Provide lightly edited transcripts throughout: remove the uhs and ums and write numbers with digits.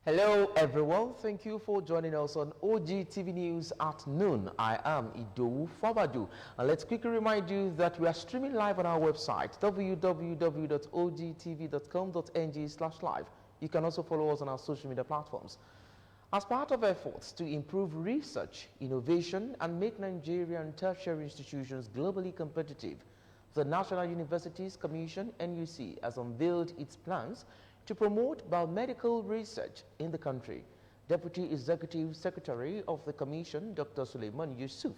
Hello everyone, thank you for joining us on OGTV News at noon. I am Idowu Fabajo, and let's quickly remind you that we are streaming live on our website www.ogtv.com.ng/live. You can also follow us on our social media platforms. As part of efforts to improve research, innovation, and make Nigerian tertiary institutions globally competitive, the National Universities Commission (NUC) has unveiled its plans to promote biomedical research in the country. Deputy Executive Secretary of the Commission, Dr. Suleiman Yusuf,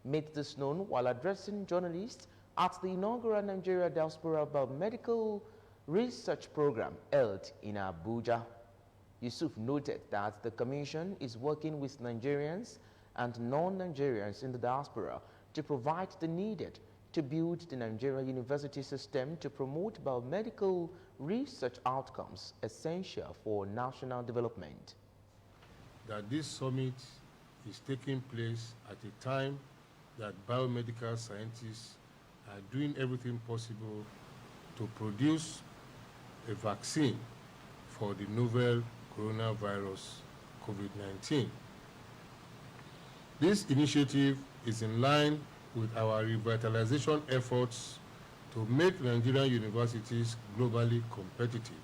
made this known while addressing journalists at the inaugural Nigeria Diaspora Biomedical Research Program held in Abuja. Yusuf noted that the Commission is working with Nigerians and non-Nigerians in the diaspora to provide the needed to build the Nigeria university system to promote biomedical research outcomes essential for national development. That this summit is taking place at a time that biomedical scientists are doing everything possible to produce a vaccine for the novel coronavirus COVID-19. This initiative is in line with our revitalization efforts to make Nigerian universities globally competitive.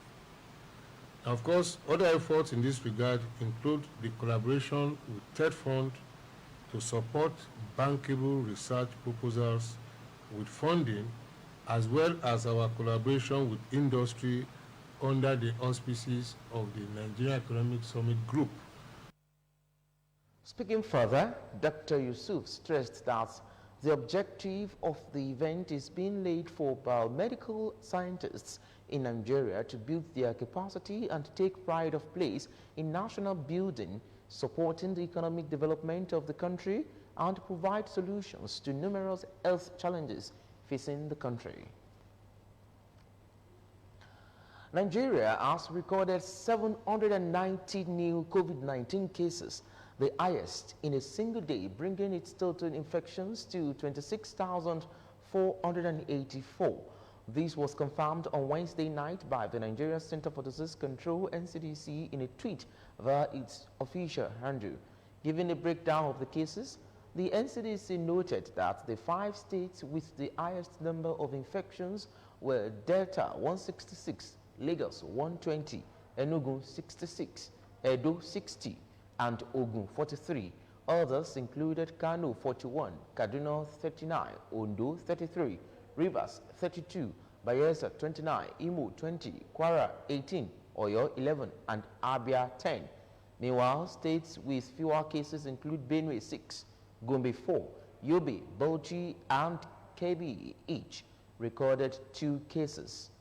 Of course, other efforts in this regard include the collaboration with TED Fund to support bankable research proposals with funding, as well as our collaboration with industry under the auspices of the Nigerian Economic Summit Group. Speaking further, Dr. Yusuf stressed that the objective of the event is being laid for biomedical scientists in Nigeria to build their capacity and take pride of place in national building, supporting the economic development of the country, and provide solutions to numerous health challenges facing the country. Nigeria has recorded 790 new COVID-19 cases, the highest in a single day, bringing its total infections to 26,484. This was confirmed on Wednesday night by the Nigeria Center for Disease Control (NCDC) in a tweet via its official handle. Giving a breakdown of the cases, the NCDC noted that the 5 states with the highest number of infections were Delta 166, Lagos 120, Enugu 66, Edo 60, and Ogun 43. Others included Kano 41, Kaduna 39, Ondo 33, Rivers 32, Bayelsa 29, Imo 20, Kwara 18, Oyo 11, and Abia 10. Meanwhile, states with fewer cases include Benue 6, Gombe 4, Yobe, Bauchi, and Kebbi each recorded 2 cases.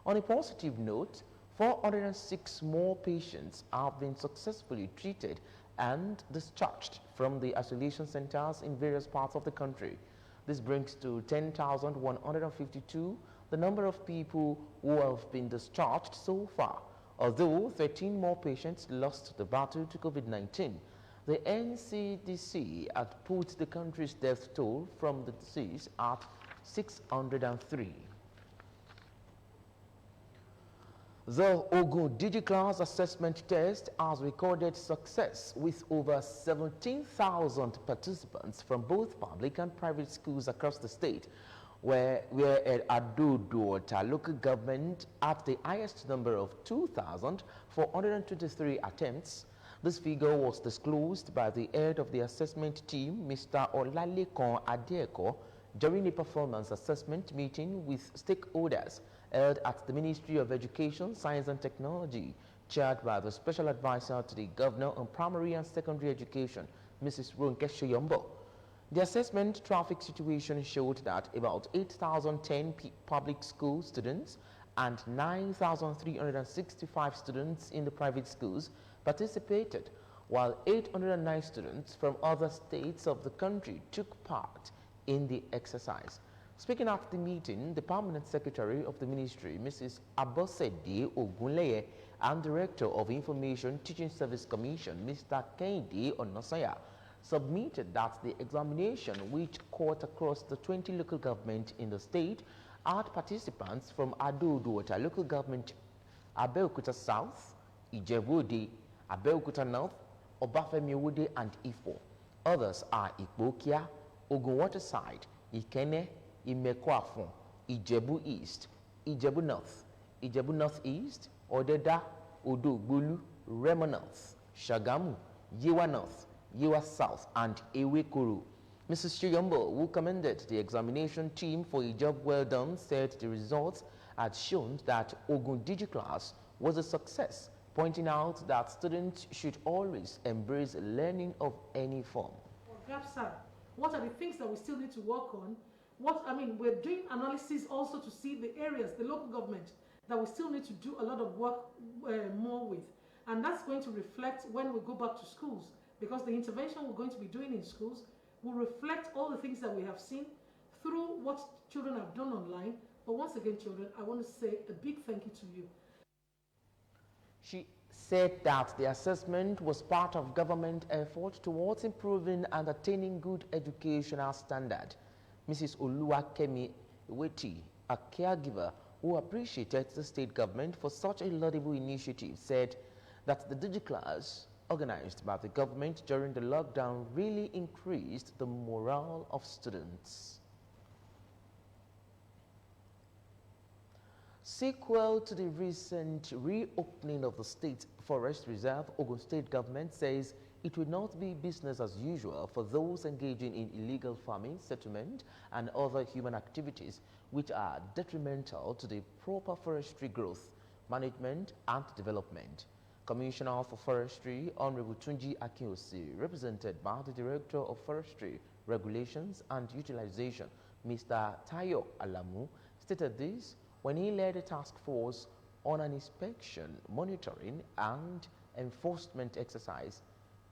On a positive note, 406 more patients have been successfully treated and discharged from the isolation centers in various parts of the country. This brings to 10,152 the number of people who have been discharged so far. Although 13 more patients lost the battle to COVID-19, the NCDC had put the country's death toll from the disease at 603. The Ogun DigiClass assessment test has recorded success with over 17,000 participants from both public and private schools across the state, where at Idowu local government at the highest number of 2,423 attempts. This figure was disclosed by the head of the assessment team, Mr. Olalekan Adeko, during a performance assessment meeting with stakeholders held at the Ministry of Education, Science and Technology, chaired by the Special Advisor to the Governor on Primary and Secondary Education, Mrs. Ronke Shoyombo. The assessment traffic situation showed that about 8,010 public school students and 9,365 students in the private schools participated, while 809 students from other states of the country took part in the exercise. Speaking at the meeting, the Permanent Secretary of the Ministry, Mrs. Abosede Ogunleye, and Director of Information Teaching Service Commission, Mr. Kehinde Onosanya, submitted that the examination, which cut across the 20 local governments in the state, had participants from Idowu local government, Abeokuta South, Ijebu-Ode, Abeokuta North, Obafemiowode and Ifo. Others are Ikbokia, Ogun Waterside, Ikene, Imekwafon, Ijebu East, Ijebu North, Ijebu Northeast, Odeda, Odogbolu, Remo North, Shagamu, Yewa North, Yewa South, and Ewekuru. Mrs. Chiyombo, who commended the examination team for a job well done, said the results had shown that Ogun DigiClass was a success, pointing out that students should always embrace learning of any form. Sir, what are the things that we still need to work on? We're doing analysis also to see the areas, the local government, that we still need to do a lot of work more with. And that's going to reflect when we go back to schools, because the intervention we're going to be doing in schools will reflect all the things that we have seen through what children have done online. But once again, children, I want to say a big thank you to you. She said that the assessment was part of government effort towards improving and attaining good educational standard. Mrs. Oluwakemi Weti, a caregiver who appreciated the state government for such a laudable initiative, said that the DigiClass organized by the government during the lockdown really increased the morale of students. Sequel to the recent reopening of the State Forest Reserve, Ogun State government says it will not be business as usual for those engaging in illegal farming, settlement, and other human activities which are detrimental to the proper forestry growth, management, and development. Commissioner for Forestry, Honorable Tunji Akinosi, represented by the Director of Forestry, Regulations and Utilization, Mr. Tayo Alamu, stated this when he led a task force on an inspection, monitoring, and enforcement exercise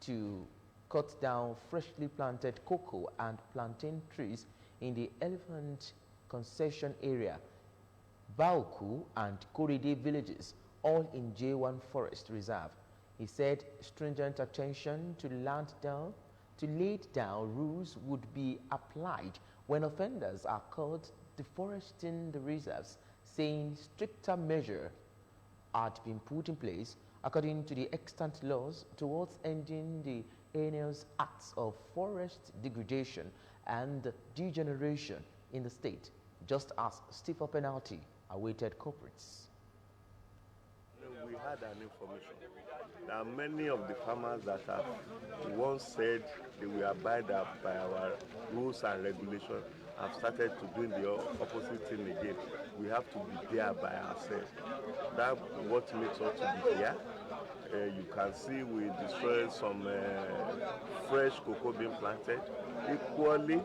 to cut down freshly planted cocoa and plantain trees in the Elephant Concession Area, Baoku and Koride villages, all in J1 Forest Reserve. He said stringent attention to laid down rules would be applied when offenders are caught deforesting the reserves, saying stricter measures had been put in place according to the extant laws towards ending the heinous acts of forest degradation and degeneration in the state, just as stiffer penalty awaited culprits. We had an information that many of the farmers that have once said they will abide by our rules and regulations have started to do the opposite thing again. We have to be there by ourselves. That's what makes us to be here. You can see we destroyed some fresh cocoa being planted. Equally,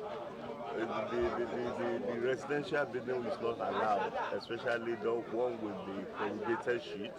the residential building is not allowed, especially the one with the corrugated sheet.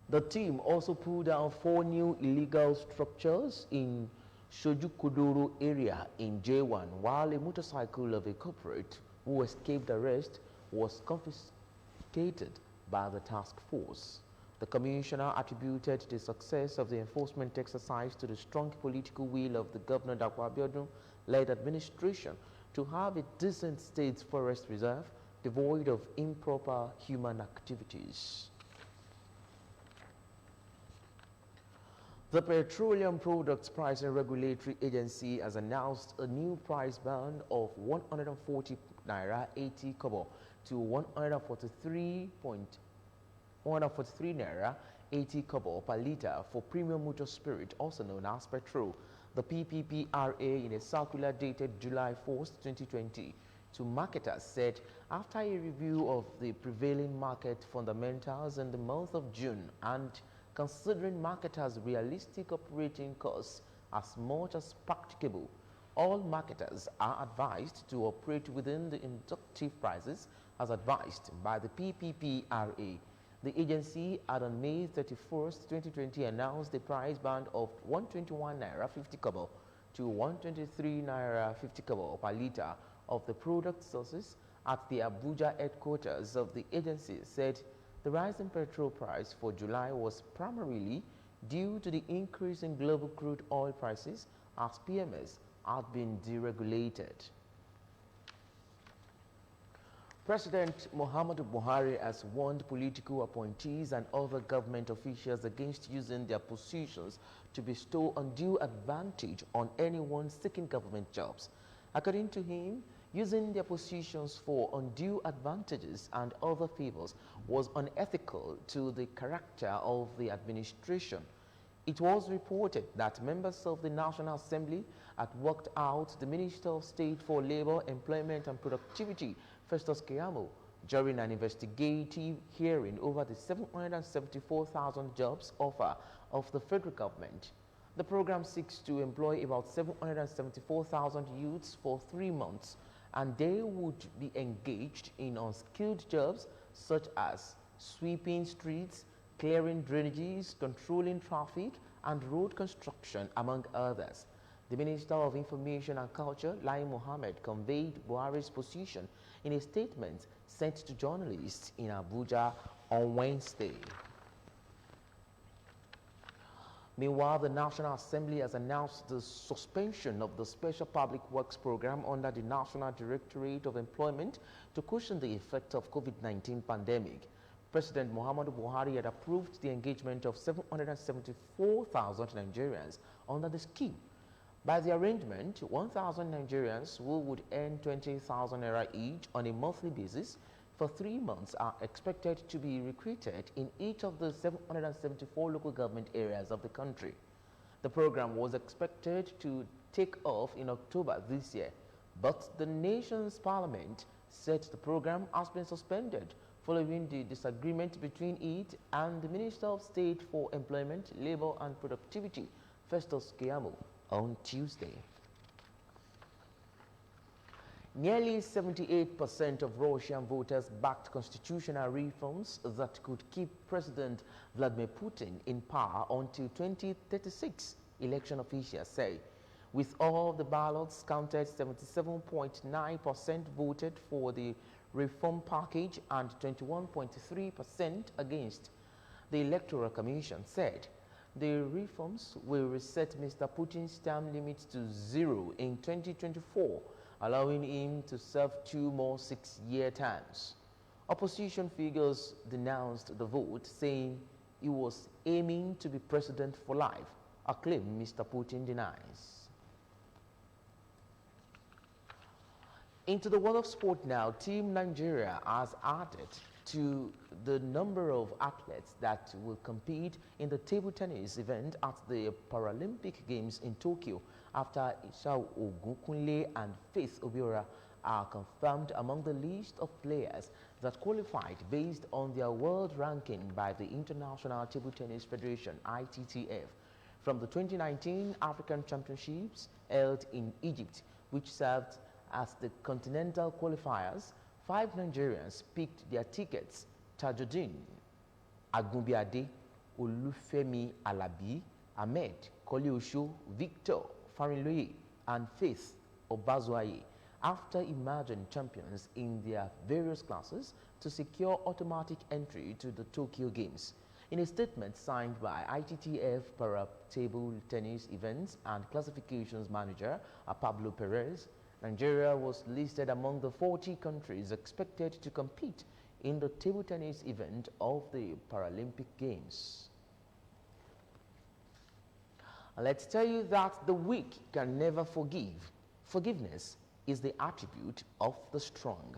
The team also pulled down 4 new illegal structures in Shojukodoro area in J1, while a motorcycle of a corporate who escaped arrest was confiscated by the task force. The commissioner attributed the success of the enforcement exercise to the strong political will of the Governor Dapo Abiodun-led administration to have a decent state forest reserve devoid of improper human activities. The Petroleum Products Pricing Regulatory Agency has announced a new price band of 140 naira 80 kobo to 143 naira 80 kobo per litre for premium motor spirit, also known as petrol. The PPPRA, in a circular dated July 4th, 2020, to marketers said after a review of the prevailing market fundamentals in the month of June and considering marketers' realistic operating costs as much as practicable, all marketers are advised to operate within the inductive prices as advised by the PPPRA. The agency had on May 31st, 2020 announced a price band of 121 naira 50 kobo to 123 naira 50 kobo per litre of the product sources at the Abuja headquarters of the agency, said the rise in petrol price for July was primarily due to the increase in global crude oil prices as PMS had been deregulated. President Muhammadu Buhari has warned political appointees and other government officials against using their positions to bestow undue advantage on anyone seeking government jobs. According to him, using their positions for undue advantages and other favors was unethical to the character of the administration. It was reported that members of the National Assembly had worked out the Minister of State for Labor, Employment and Productivity, Festus Keyamo, during an investigative hearing over the 774,000 jobs offer of the federal government. The program seeks to employ about 774,000 youths for 3 months, and they would be engaged in unskilled jobs such as sweeping streets, clearing drainages, controlling traffic, and road construction, among others. The Minister of Information and Culture, Lai Mohammed, conveyed Buhari's position in a statement sent to journalists in Abuja on Wednesday. Meanwhile, the National Assembly has announced the suspension of the Special Public Works Program under the National Directorate of Employment to cushion the effect of COVID-19 pandemic. President Muhammadu Buhari had approved the engagement of 774,000 Nigerians under the scheme. By the arrangement, 1,000 Nigerians who would earn 20,000 naira each on a monthly basis for 3 months are expected to be recruited in each of the 774 local government areas of the country. The program was expected to take off in October this year, but the nation's parliament said the program has been suspended following the disagreement between it and the Minister of State for Employment, Labor and Productivity, Festus Keyamo, on Tuesday. Nearly 78% of Russian voters backed constitutional reforms that could keep President Vladimir Putin in power until 2036, election officials say. With all the ballots counted, 77.9% voted for the reform package and 21.3% against. The Electoral Commission said the reforms will reset Mr. Putin's term limit to 0 in 2024, allowing him to serve 2 more 6-year terms. Opposition figures denounced the vote, saying he was aiming to be president for life, a claim Mr. Putin denies. Into the world of sport now, Team Nigeria has added to the number of athletes that will compete in the table tennis event at the Paralympic Games in Tokyo after Isao Ogunkunle and Faith Obiora are confirmed among the list of players that qualified based on their world ranking by the International Table Tennis Federation, ITTF, from the 2019 African Championships held in Egypt, which served as the continental qualifiers. 5 Nigerians picked their tickets: Tajuddin Agunbiade, Olufemi Alabi, Ahmed Koliosho, Victor Farinloye, and Faith Obazoaye, after emerging champions in their various classes to secure automatic entry to the Tokyo Games. In a statement signed by ITTF Para Table Tennis Events and Classifications Manager Pablo Perez, Nigeria was listed among the 40 countries expected to compete in the table tennis event of the Paralympic Games. Let's tell you that the weak can never forgive. Forgiveness is the attribute of the strong.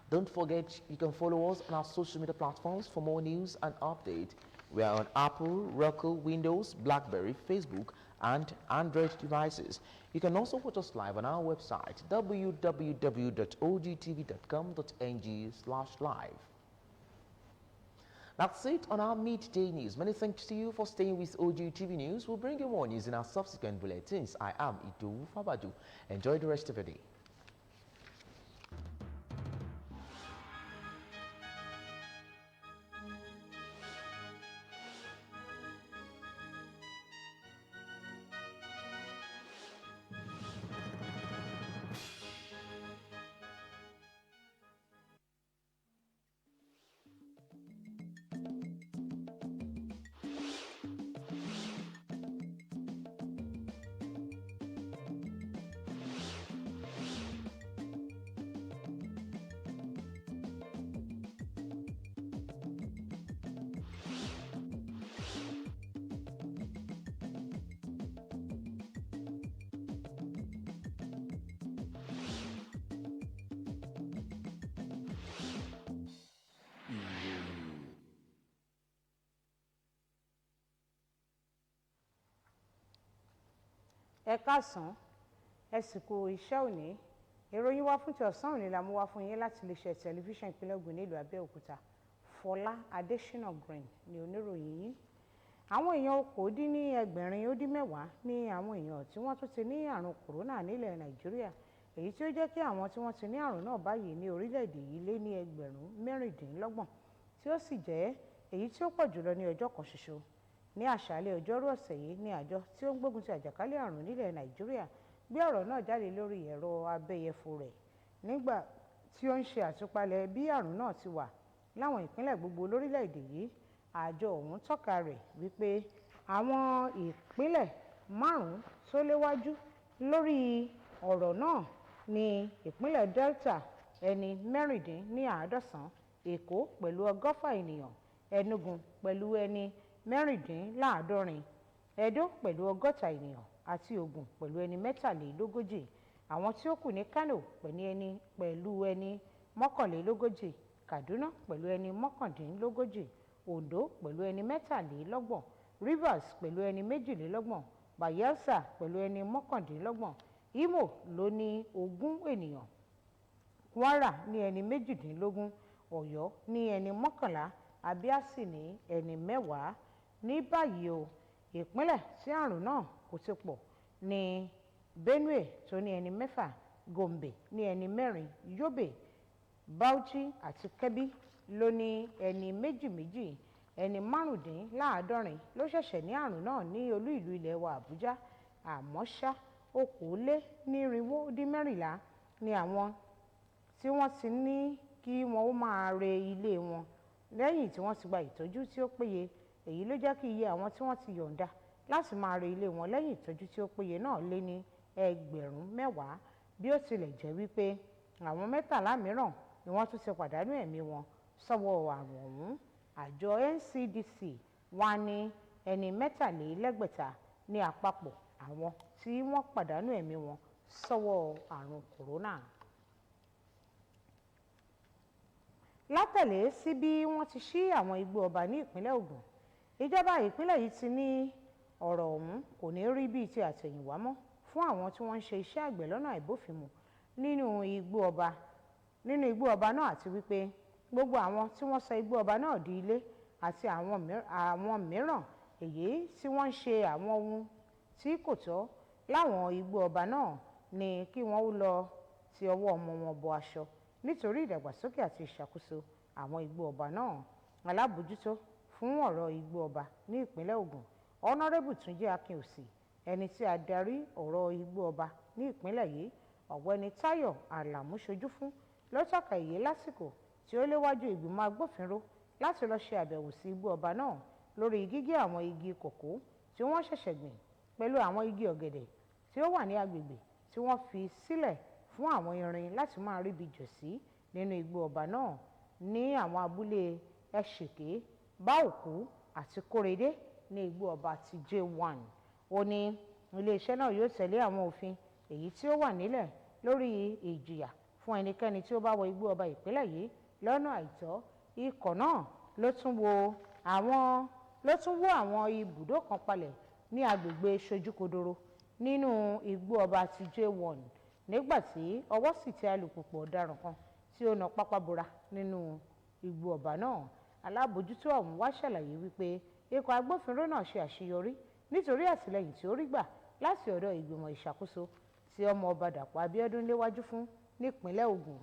Don't forget, you can follow us on our social media platforms for more news and update. We are on Apple, Roku, Windows, BlackBerry, Facebook, and Android devices. You can also watch us live on our website, www.ogtv.com.ng/live. That's it on our midday news. Many thanks to you for staying with OGTV News. We'll bring you more news in our subsequent bulletins. I am Idowu Fabajo. Enjoy the rest of the day. Ẹ káàsán, ẹ sì kú iṣẹ́ òní. Ìròyìn wa fún ti ọ̀sán òní la mú wá fún yín láti iléeṣẹ́ tẹlifíṣàn ìpínlẹ̀ Ògùn nílùú Abẹ́òkúta. Fọlá Adésínà Green ni oníròyìn yín. Àwọn èèyàn okòó-dín-ní-ẹgbẹ̀rin-ó-dín-mẹ́wàá ní àwọn èèyàn tí wọ́n tún ti ní àrùn kòrónà nílẹ̀ Nàìjíríà, èyí tí ó jẹ́ kí àwọn tí wọ́n ti ní àrùn náà báyìí ní orílẹ̀-èdè yìí lé ní ẹgbẹ̀rún mẹ́rìndínlọ́gbọ̀n, tí ó sì jẹ́ èyí tí ó pọ̀ jùlọ ní ọjọ́ kan ṣoṣo. Ní àṣálẹ́ ọjọ́rú ọ̀sẹ̀ yìí ní àjọ tí ó ń gbógun ti àjàkálẹ̀ àrùn nílẹ̀ Nàìjíríà gbé ọ̀rọ̀ náà jáde lórí ẹ̀rọ abẹ́yẹfò rẹ̀ nígbà tí ó ń ṣe àtúpalẹ̀ bí àrùn náà ti wà láwọn ìpínlẹ̀ gbogbo lórílẹ̀-èdè yìí. Àjọ ọ̀hún tọ́ka rẹ̀ wípé àwọn ìpínlẹ̀ 5 tó léwájú lórí ọ̀rọ̀ náà ní ìpínlẹ̀ Delta ẹni 96, Èkó pẹ̀lú 100 ènìyàn, Enugu pẹ̀lú ẹni 64, Edo pẹ̀lú 60 ènìyàn àti Ògùn pẹ̀lú ẹni 43. Àwọn tí ó kù ní Kano pẹ̀lú ẹni 41, Kaduna pẹ̀lú ẹni 39, Ondo pẹ̀lú ẹni 23, Rivers pẹ̀lú ẹni 22, Bayelsa pẹ̀lú ẹni 29, Imo ló ní 20 ènìyàn, Kwara ní ẹni 18, Ọ̀yọ́ ní ẹni 11, Abia sì ní ẹni 10. Ní báyìí o, ìpínlẹ̀ tí àrùn náà kò ti pọ̀ ní Benue tó ní ẹni 6, Gombe ní ẹni 4, Yobe, Bauchi àti Kebbi ló ní ẹni méjì. Ẹni 75 ló ṣẹ̀ṣẹ̀ ní àrùn náà ní olú ìlú ilẹ̀ wa Àbújá. Àmọ́ ṣá, 2,414 ni àwọn tí wọ́n ti ní kí wọ́n ó máa re ilé wọn lẹ́yìn tí wọ́n ti gba ìtọ́jú tí ó péye. Èyí ló jẹ́ kí iye àwọn tí wọ́n ti yọ̀ǹda láti máa re ilé wọn lẹ́yìn ìtọ́jú tí ó péye náà lé ní ẹgbẹ̀rún 10, bí ó tilẹ̀ jẹ́ wípé àwọn 13 mìíràn ni wọ́n tún ti pàdánù ẹ̀mí wọn sọ́wọ́ àrùn ọ̀hún. Àjọ NCDC wá ní ẹni 63 ní àpapọ̀ àwọn tí wọ́n pàdánù ẹ̀mí wọn sọ́wọ́ àrùn kòrónà. Látẹ̀lé sí bí wọ́n ti ṣí àwọn igbó ọba ní ìpínlẹ̀ Ògùn, ìjọba ìpínlẹ̀ yìí ti ní ọ̀rọ̀ ọ̀hún kò ní rí bíi ti àtẹ̀yìnwá mọ́ fún àwọn tí wọ́n ń ṣe iṣẹ́ àgbẹ̀ lọ́nà àìbófinmu nínú igbó ọba náà, àti wípé gbogbo àwọn tí wọ́n sọ igbó ọba náà di ilé àti àwọn mìíràn èyí tí wọ́n ń ṣe àwọn ohun tí kò tọ́ láwọn igbó ọba náà ni kí wọ́n ó lọ ti ọwọ́ ọmọ wọn bọ aṣọ nítorí ìdàgbàsókè àti ìṣàkóso àwọn igbó ọba náà. Alábòójútó fún ọ̀rọ̀ igbó ọba ní ìpínlẹ̀ Ògùn, Honorable Túnjí Akínòsì, ẹni tí adarí ọ̀rọ̀ igbó ọba ní ìpínlẹ̀ yìí, Ọ̀gbẹ́ni Táyọ̀ Àlàmú ṣojú fún, ló tọ́ka èyí lásìkò tí ó léwájú ìgbìmọ̀ agbófinró láti lọ ṣe àbẹ̀wò sí igbó ọba náà lórí gígé àwọn igi kòkó tí wọ́n ṣẹ̀ṣẹ̀ gbìn pẹ̀lú àwọn igi ọ̀gẹ̀dẹ̀ tí ó wà ní agbègbè tí wọ́n fi sílẹ̀ fún àwọn irin láti máa ríbi jọ̀ sí nínú igbó ọba náà ní àwọn abúlé Ẹ̀ṣìké, Báòkú àti Kórèdé ní igbó ọba ti J1. Ó ní iléeṣẹ́ náà yóò tẹ̀lé àwọn òfin èyí tí ó wà nílẹ̀ lórí ìjìyà fún ẹnikẹ́ni tí ó bá wọ igbó ọba ìpínlẹ̀ yìí lọ́nà àìtọ́. Ikọ̀ náà ló tún wó àwọn ibùdó kan palẹ̀ ní agbègbè Ṣojúkodoro nínú igbó ọba ti J1 nígbà tí ọwọ́ sì tẹ alùpùpù ọ̀daràn kan tí ó na pápá bora nínú igbó ọba náà. Alábòójútó ọ̀hún wá ṣàlàyé wípé ikọ̀ agbófinró náà ṣe àṣeyọrí nítorí àtìlẹ́yìn tí ó rí gbà láti ọ̀dọ̀ ìgbìmọ̀ ìṣàkóso tí ọmọ ọba Dàpọ̀ Abíọ́dún léwájú fún nípínlẹ̀ Ògùn.